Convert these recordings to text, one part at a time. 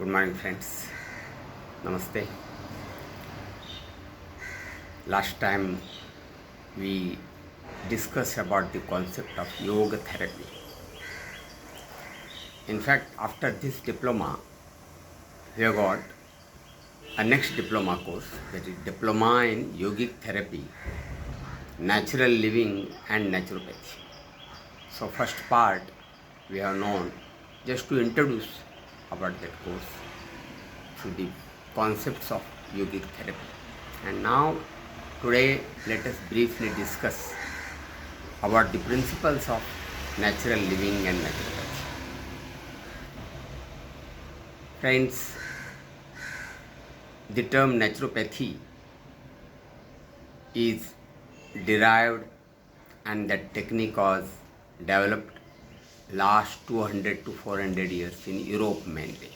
Good morning, friends. Namaste. Last time we discussed about the concept of yoga therapy. In fact, after this diploma, we have got a next diploma course, that is Diploma in Yogic Therapy, Natural Living and Naturopathy. So first part we have known, just to introduce about that course, to the concepts of yogic therapy. And now, today, let us briefly discuss about the principles of natural living and naturopathy. Friends, the term naturopathy is derived and that technique was developed last 200 to 400 years in Europe mainly.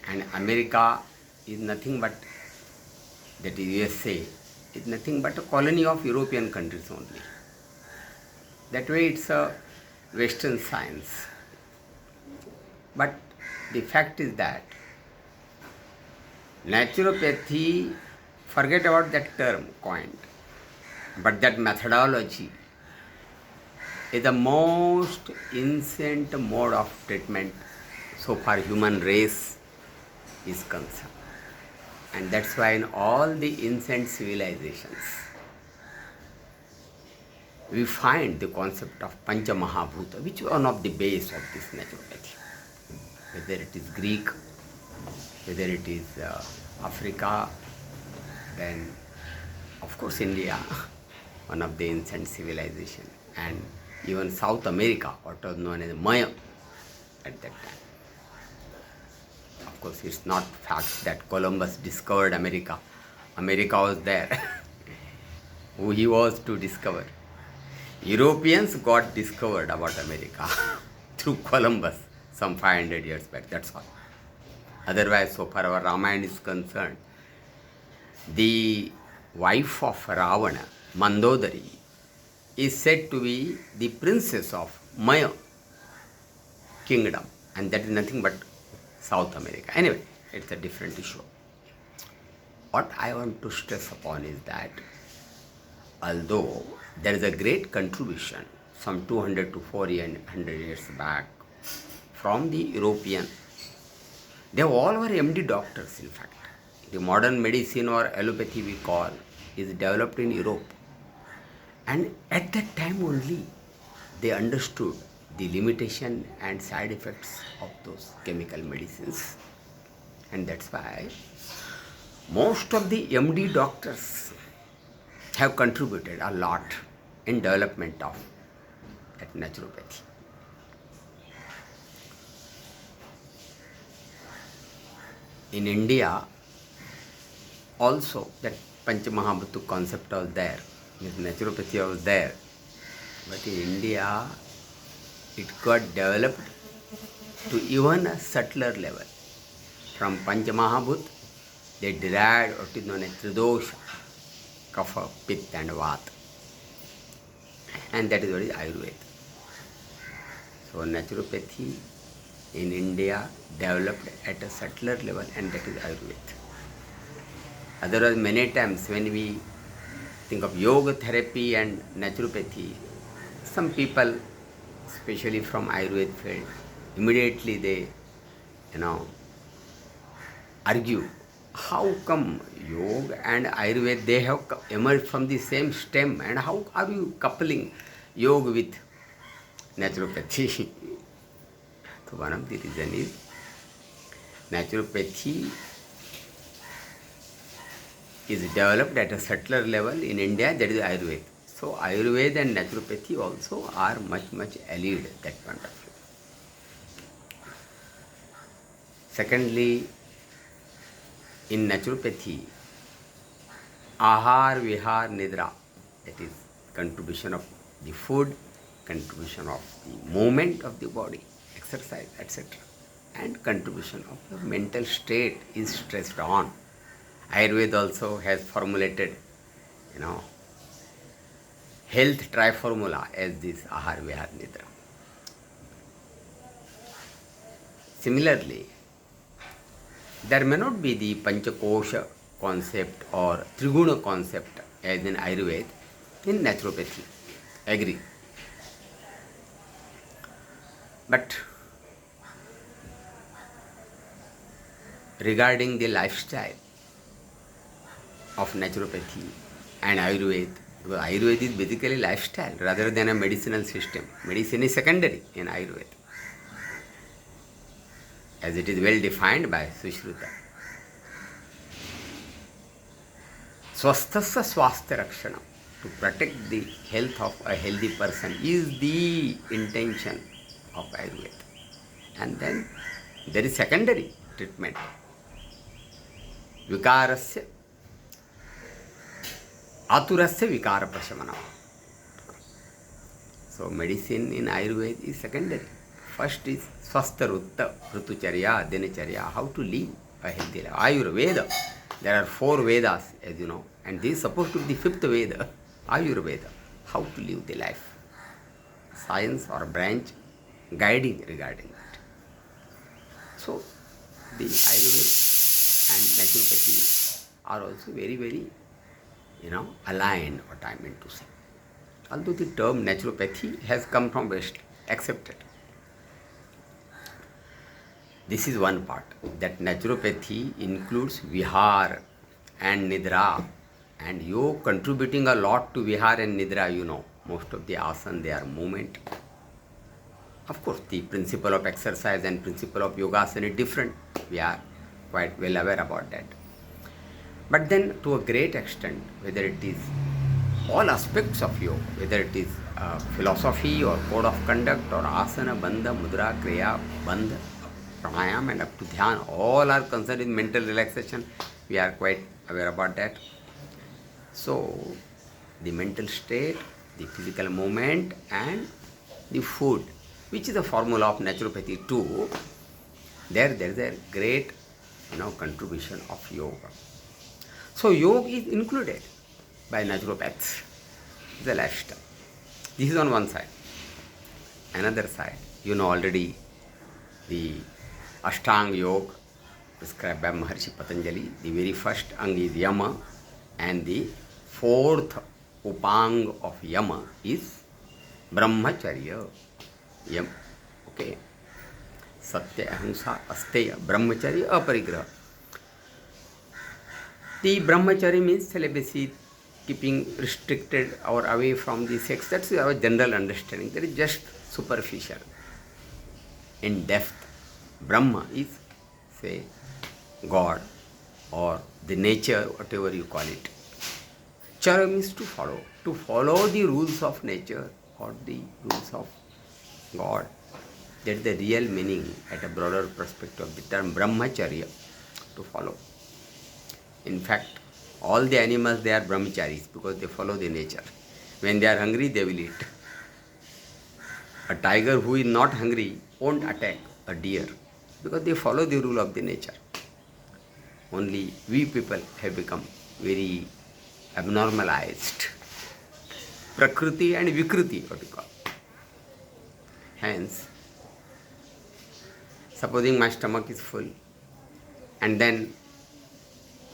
And America is nothing but, that is USA, is nothing but a colony of European countries only. That way it's a Western science. But the fact is that naturopathy, forget about that term coined, but that methodology is the most ancient mode of treatment so far human race is concerned. And that's why in all the ancient civilizations, we find the concept of Pancha Mahabhuta, which is one of the base of this naturopathy. Whether it is Greek, whether it is Africa, then of course India, one of the ancient civilization, and even South America, what was known as Maya at that time. Of course, it's not fact that Columbus discovered America. America was there. Who he was to discover. Europeans got discovered about America through Columbus some 500 years back, that's all. Otherwise, so far our Ramayana is concerned, the wife of Ravana, Mandodari, is said to be the princess of Maya kingdom, and that is nothing but South America. Anyway, it's a different issue. What I want to stress upon is that although there is a great contribution some 200 to 400 years back from the European, they all were MD doctors in fact. The modern medicine or allopathy we call is developed in Europe. And at that time only they understood the limitation and side effects of those chemical medicines. And that's why most of the MD doctors have contributed a lot in development of that naturopathy. In India also that Panchamahabhuta concept was there, this naturopathy was there, but in India it got developed to even a subtler level. From Panchamahabhut, they derived what is known as Tridosha, Kapha, Pitta and Vata. And that is what is Ayurveda. So naturopathy in India developed at a subtler level, and that is Ayurveda. Otherwise, many times when we think of yoga therapy and naturopathy, some people, especially from Ayurveda field, immediately they, argue how come yoga and Ayurveda, they have emerged from the same stem, and how are you coupling yoga with naturopathy? So one of the reason is naturopathy is developed at a subtler level in India, that is Ayurveda. So Ayurveda and naturopathy also are much allied at that point of view. Secondly, in naturopathy, Ahar, Vihar, Nidra, that is contribution of the food, contribution of the movement of the body, exercise, etc. and contribution of the mental state is stressed on. Ayurveda also has formulated, health triformula as this Ahar, Vihar, Nidra. Similarly, there may not be the Panchakosha concept or Triguna concept as in Ayurveda, in naturopathy. Agree. But regarding the lifestyle of naturopathy and Ayurveda, because Ayurveda is basically lifestyle rather than a medicinal system. Medicine is secondary in Ayurveda, as it is well defined by Sushruta. Swasthasya swasthya rakshanam, to protect the health of a healthy person, is the intention of Ayurveda. And then there is secondary treatment. Vikarasya, aturasya vikara prashamanam. So medicine in Ayurveda is secondary. First is swastha rutta, ritucharya, dinacharya, how to live a healthy life. Ayurveda, there are 4 Vedas, as you know, and this is supposed to be the 5th Veda, Ayurveda, how to live the life. Science or branch guiding regarding that. So the Ayurveda and naturopathy are also very, very, aligned, what I meant to say. Although the term naturopathy has come from West, accepted. This is one part, that naturopathy includes vihar and nidra, and yoga contributing a lot to vihar and nidra, most of the asana, they are movement. Of course, the principle of exercise and principle of yogasana is different. We are quite well aware about that. But then to a great extent, whether it is all aspects of yoga, whether it is philosophy or code of conduct or asana, bandha, mudra, kriya, bandha, pranayam and up to dhyan, all are concerned with mental relaxation. We are quite aware about that. So the mental state, the physical movement and the food, which is a formula of naturopathy too, there is a great contribution of yoga. So yoga is included by naturopaths, the lifestyle. This is on one side. Another side, already the Ashtanga Yoga prescribed by Maharshi Patanjali. The very first ang is Yama, and the 4th upang of Yama is Brahmacharya. Yam, okay. Satya, Ahimsa, Asteya, Brahmacharya, Aparigraha. The Brahmacharya means celibacy, keeping restricted or away from the sex. That's our general understanding. That is just superficial. In depth, Brahma is, say, God or the nature, whatever you call it. Charya means to follow the rules of nature or the rules of God. That is the real meaning at a broader perspective of the term Brahmacharya, to follow. In fact, all the animals, they are brahmacharis because they follow the nature. When they are hungry, they will eat. A tiger who is not hungry won't attack a deer because they follow the rule of the nature. Only we people have become very abnormalized. Prakriti and Vikriti, what we call. Hence, supposing my stomach is full, and then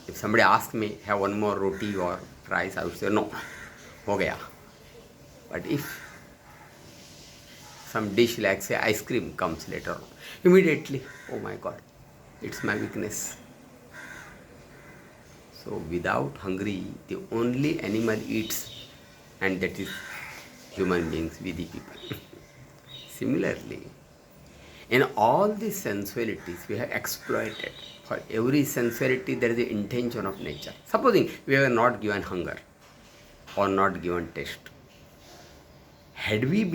if somebody asks me, have one more roti or rice, I would say, no, ho gaya. But if some dish like, say, ice cream comes later on, immediately, oh my God, it's my weakness. So without hungry, the only animal eats, and that is human beings, we the people. Similarly, in all these sensualities, we have exploited. For every sensuality, there is the intention of nature. Supposing we were not given hunger or not given taste, had we